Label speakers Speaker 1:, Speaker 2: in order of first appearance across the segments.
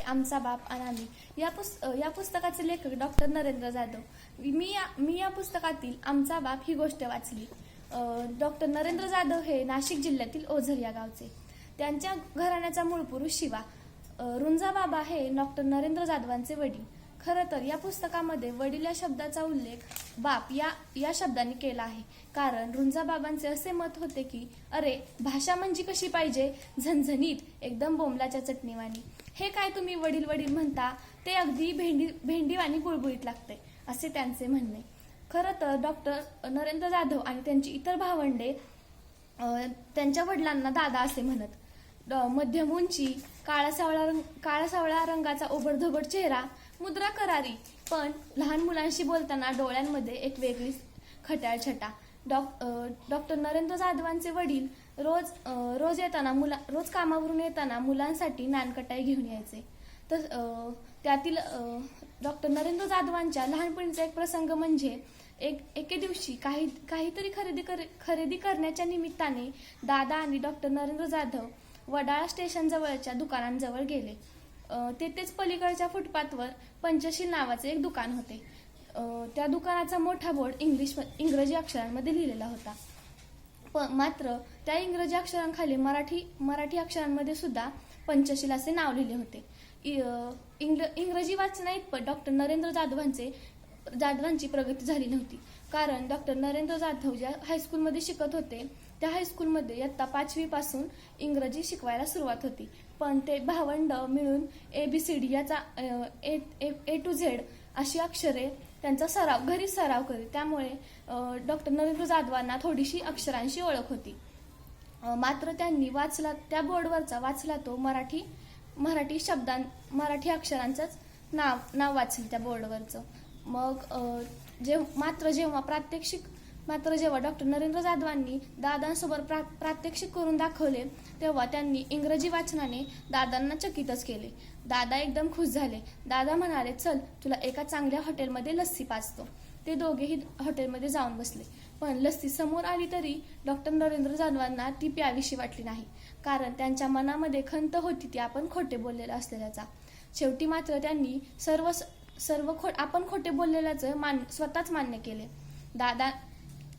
Speaker 1: आमचा बाप आणि आम्ही या पुस्तकाचे लेखक डॉक्टर नरेंद्र जाधव। मी या पुस्तकातील आमचा बाप ही गोष्ट वाचली। डॉक्टर नरेंद्र जाधव हे नाशिक जिल्ह्यातील ओझर या गावचे। त्यांच्या घराण्याचा मूळ पुरुष शिवा। रुंजा बाबा हे डॉक्टर नरेंद्र जाधवांचे वडील। खरं तर या पुस्तकामध्ये वडील या शब्दाचा उल्लेख बाप या शब्दाने केला आहे, कारण रुंजा बाबांचे असे मत होते की अरे भाषा म्हणजे कशी पाहिजे, झणझणीत, एकदम बोंबलाच्या चटणीवाणी। हे काय तुम्ही वडील वडील म्हणता, ते अगदी भेंडीवाणी गुळगुळीत लागते, असे त्यांचे म्हणणे। खरं तर डॉक्टर नरेंद्र जाधव आणि त्यांची इतर भावंडे त्यांच्या वडिलांना दादा असे म्हणत। मध्यम उंची, काळा सावळा रंगाचा ओबडधोबड चेहरा, मुद्रा करारी, पण लहान मुलांशी बोलताना डोळ्यांमध्ये एक वेगळी खट्याळ छटा। डॉक्टर नरेंद्र जाधवांचे वडील रोज कामावरून येताना मुलांसाठी नानकटाई घेऊन यायचे। तर त्यातील डॉक्टर नरेंद्र जाधवांच्या लहानपणीचा एक प्रसंग म्हणजे एके दिवशी काहीतरी खरेदी करण्याच्या निमित्ताने दादा आणि डॉक्टर नरेंद्र जाधव वडाळा स्टेशन जवळच्या दुकानांजवळ गेले। तेथेच पलीकडच्या फुटपाथवर पंचशील नावाचे एक दुकान होते। त्या दुकानाचा मोठा बोर्ड इंग्रजी अक्षरांमध्ये लिहिलेला होता, मात्र त्या इंग्रजी अक्षरांखाली मराठी अक्षरांमध्ये सुद्धा पंचशील असे नाव लिहिले होते। इंग्रजी वाचनाइतपत डॉक्टर नरेंद्र जाधवांची प्रगती झाली नव्हती, कारण डॉक्टर नरेंद्र जाधव ज्या हायस्कूलमध्ये शिकत होते त्या हायस्कूलमध्ये इयत्ता 5वी पासून इंग्रजी शिकवायला सुरुवात होती, पण ते भावंड मिळून ABCD याचा A to Z अशी अक्षरे त्यांचा घरीच सराव करीत, त्यामुळे डॉक्टर नरेंद्र जाधवांना थोडीशी अक्षरांशी ओळख होती। मात्र त्यांनी त्या बोर्डवरचा वाचला तो मराठी अक्षरांचंच नाव वाचलं त्या बोर्डवरचं। मात्र जेव्हा डॉक्टर नरेंद्र जाधवांनी दादांसोबत प्रात्यक्षिक करून दाखवले, तेव्हा त्यांनी इंग्रजी वाचनाने दादांना चकितच केले। दादा एकदम खुश झाले। दादा म्हणाले, चल तुला एका चांगल्या हॉटेलमध्ये लस्सी पाजतो। ते दोघेही हॉटेलमध्ये जाऊन बसले, पण लस्सी समोर आली तरी डॉक्टर नरेंद्र जाधवांना ती प्यावीशी वाटली नाही, कारण त्यांच्या मनामध्ये खंत होती ती आपण खोटे बोललेला असलेल्याचा। शेवटी मात्र त्यांनी आपण खोटे बोललेल्याचं स्वतःच मान्य केले।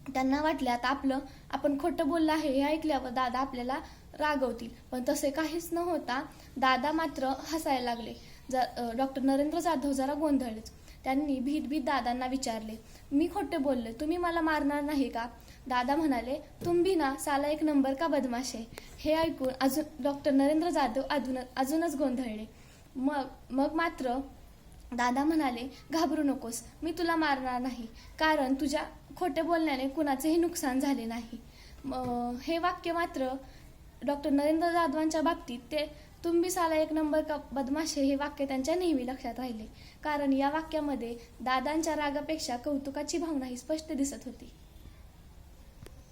Speaker 1: त्यांना वाटले आता आपण खोटं बोललं आहे हे ऐकल्यावर दादा आपल्याला रागवतील, पण तसे काहीच न होता दादा मात्र हसायला लागले। डॉक्टर नरेंद्र जाधव जरा गोंधळलेच। त्यांनी भीत दादांना विचारले, मी खोटे बोलले, तुम्ही मला मारणार नाही का? दादा म्हणाले, तुम भी ना साला एक नंबर का बदमाश है। हे ऐकून डॉक्टर नरेंद्र जाधव अजूनच गोंधळले। मग मात्र दादा म्हणाले, घाबरू नकोस, मी तुला मारणार नाही, कारण तुझ्या खोटे बोलण्याने कुणाचेही नुकसान झाले नाही। हे वाक्य मात्र डॉक्टर नरेंद्र जाधवांच्या बाबतीत ते तुम भी साला एक नंबर का बदमाश हे वाक्य त्यांच्या नेहमी लक्षात राहिले, कारण या वाक्यामध्ये दादांच्या रागापेक्षा कौतुकाची भावना ही स्पष्ट दिसत होती।